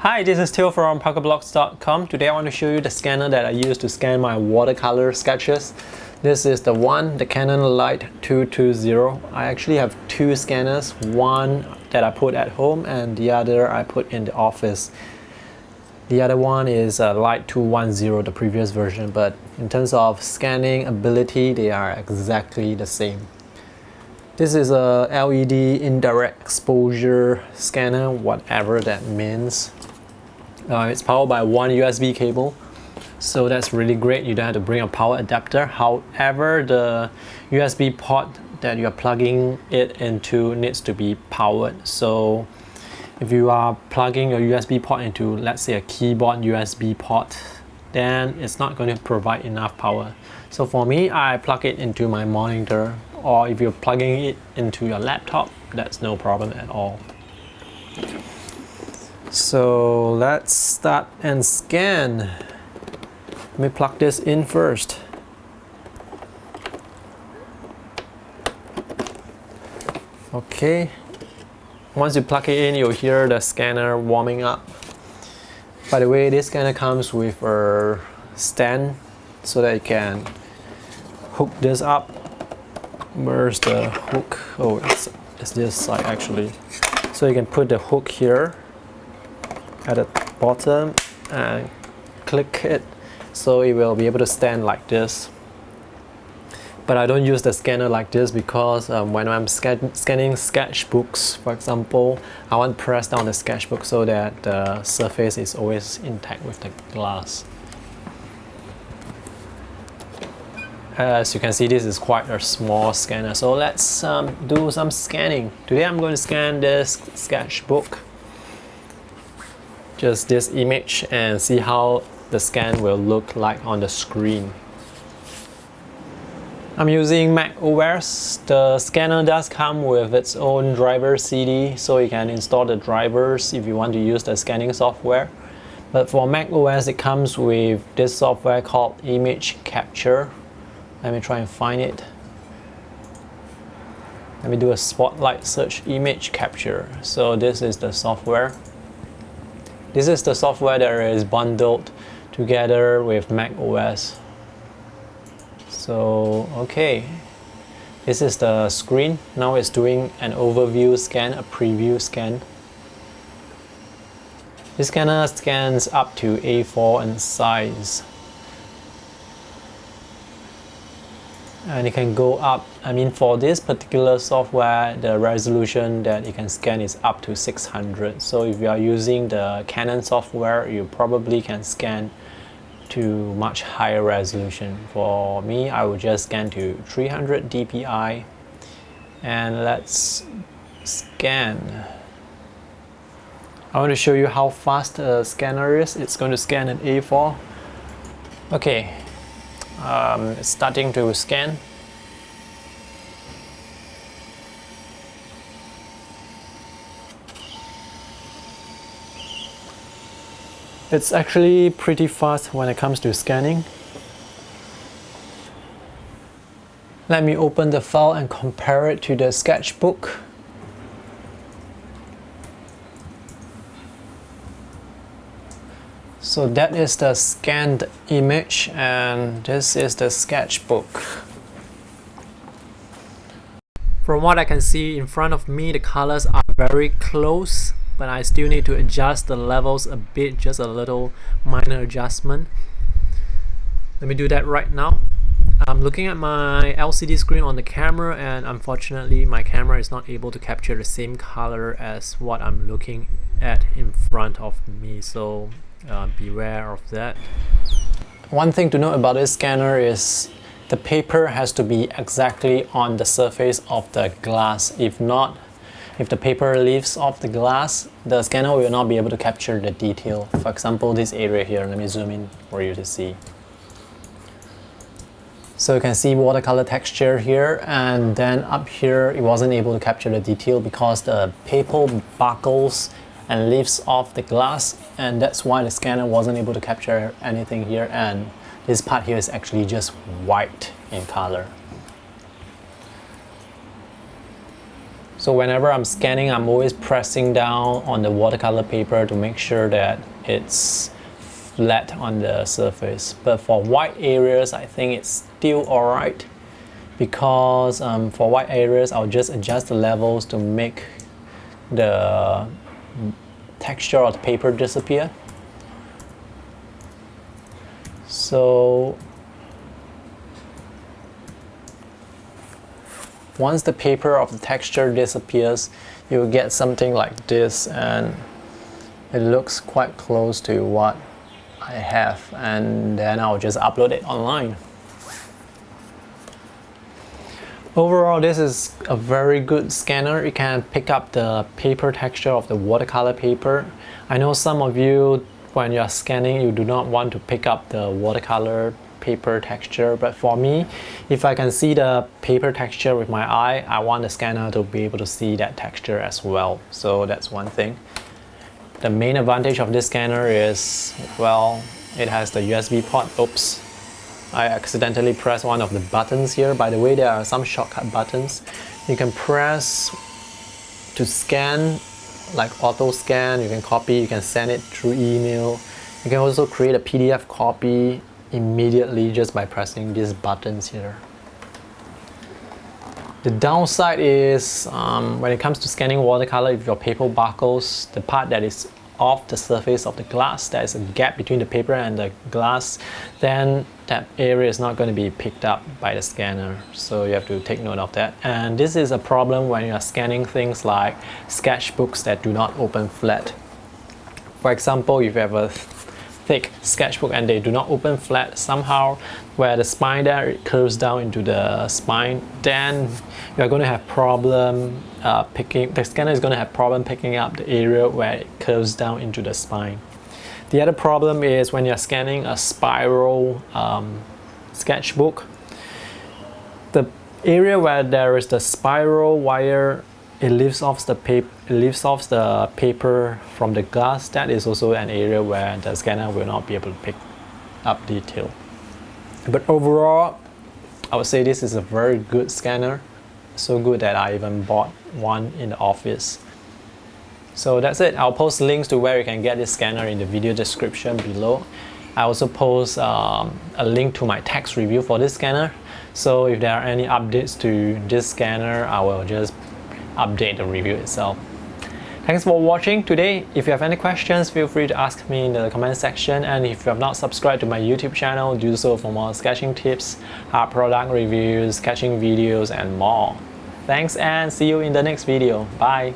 Hi, this is Theo from PocketBlocks.com. Today I want to show you the scanner that I use to scan my watercolor sketches. This is the Canon Lide 220. I actually have two scanners, one that I put at home and the other I put in the office. The other one is Lide 210, the previous version, but in terms of scanning ability, they are exactly the same. This is a LED indirect exposure scanner, whatever that means. It's powered by one USB cable, so that's really great. You don't have to bring a power adapter. However, the USB port that you're plugging it into needs to be powered. So if you are plugging your USB port into, let's say, a keyboard USB port, then it's not going to provide enough power. So for me, I plug it into my monitor, or if you're plugging it into your laptop, that's no problem at all. So let's start and scan. Let me plug this in first. Okay. Once you plug it in, you'll hear the scanner warming up. By the way, this scanner comes with a stand so that you can hook this up. Where's the hook? Oh, it's this side actually. So you can put the hook here at the bottom and click it, so it will be able to stand like this. But I don't use the scanner like this because when I'm scanning sketchbooks, for example, I want to press down the sketchbook so that the surface is always intact with the glass. As you can see, this is quite a small scanner, so let's do some scanning. Today I'm going to scan this sketchbook, just this image, and see how the scan will look like on the screen. I'm using Mac OS. The scanner does come with its own driver CD, so you can install the drivers if you want to use the scanning software. But for Mac OS, it comes with this software called Image Capture. Let me try and find it. Let me do a spotlight search, Image Capture. So this is the software. This is the software that is bundled together with Mac OS. So, okay. This is the screen. Now it's doing an overview scan, a preview scan. This scanner scans up to A4 in size. And it can go up, for this particular software, the resolution that it can scan is up to 600. So if you are using the Canon software, you probably can scan to much higher resolution. For me, I would just scan to 300 dpi. And let's scan. I want to show you how fast the scanner is. It's going to scan at A4. Okay. It's starting to scan. It's actually pretty fast when it comes to scanning. Let me open the file and compare it to the sketchbook. So that is the scanned image and this is the sketchbook. From what I can see in front of me, the colors are very close, but I still need to adjust the levels a bit, just a little minor adjustment. Let me do that right now. I'm looking at my LCD screen on the camera, and unfortunately my camera is not able to capture the same color as what I'm looking at in front of me, so beware of that. One thing to note about this scanner is the paper has to be exactly on the surface of the glass. If not, if the paper leaves off the glass, the scanner will not be able to capture the detail. For example, this area here, let me zoom in for you to see. So you can see watercolor texture here, and then up here it wasn't able to capture the detail because the paper buckles and leaves off the glass, and that's why the scanner wasn't able to capture anything here, and this part here is actually just white in color. So whenever I'm scanning, I'm always pressing down on the watercolor paper to make sure that it's flat on the surface. But for white areas, I think it's still alright, because for white areas, I'll just adjust the levels to make the texture of the paper disappear. So once the paper of the texture disappears, you'll get something like this, and it looks quite close to what I have, and then I'll just upload it online. Overall, this is a very good scanner. It can pick up the paper texture of the watercolor paper. I know some of you, when you're scanning, you do not want to pick up the watercolor paper texture, but for me, if I can see the paper texture with my eye, I want the scanner to be able to see that texture as well. So that's one thing. The main advantage of this scanner is, well, it has the USB port. Oops, I accidentally pressed one of the buttons here. By the way, there are some shortcut buttons. You can press to scan, like auto scan. You can copy, you can send it through email. You can also create a PDF copy immediately just by pressing these buttons here. The downside is when it comes to scanning watercolor, if your paper buckles, the part that is off the surface of the glass, there is a gap between the paper and the glass, then that area is not going to be picked up by the scanner. So you have to take note of that. And this is a problem when you are scanning things like sketchbooks that do not open flat. For example, if you have a thick sketchbook and they do not open flat, somehow where the spine there, it curves down into the spine, then you're going to have problem the scanner is going to have problem picking up the area where it curves down into the spine. The other problem is when you're scanning a spiral sketchbook, the area where there is the spiral wire, it lifts off the paper from the glass. That is also an area where the scanner will not be able to pick up detail. But overall, I would say this is a very good scanner. So good that I even bought one in the office. So that's it. I'll post links to where you can get this scanner in the video description below. I also post a link to my text review for this scanner. So if there are any updates to this scanner, I will just update the review itself. Thanks for watching today. If you have any questions, feel free to ask me in the comment section, and if you have not subscribed to my YouTube channel, do so for more sketching tips, art product reviews, sketching videos, and more. Thanks, and see you in the next video. Bye!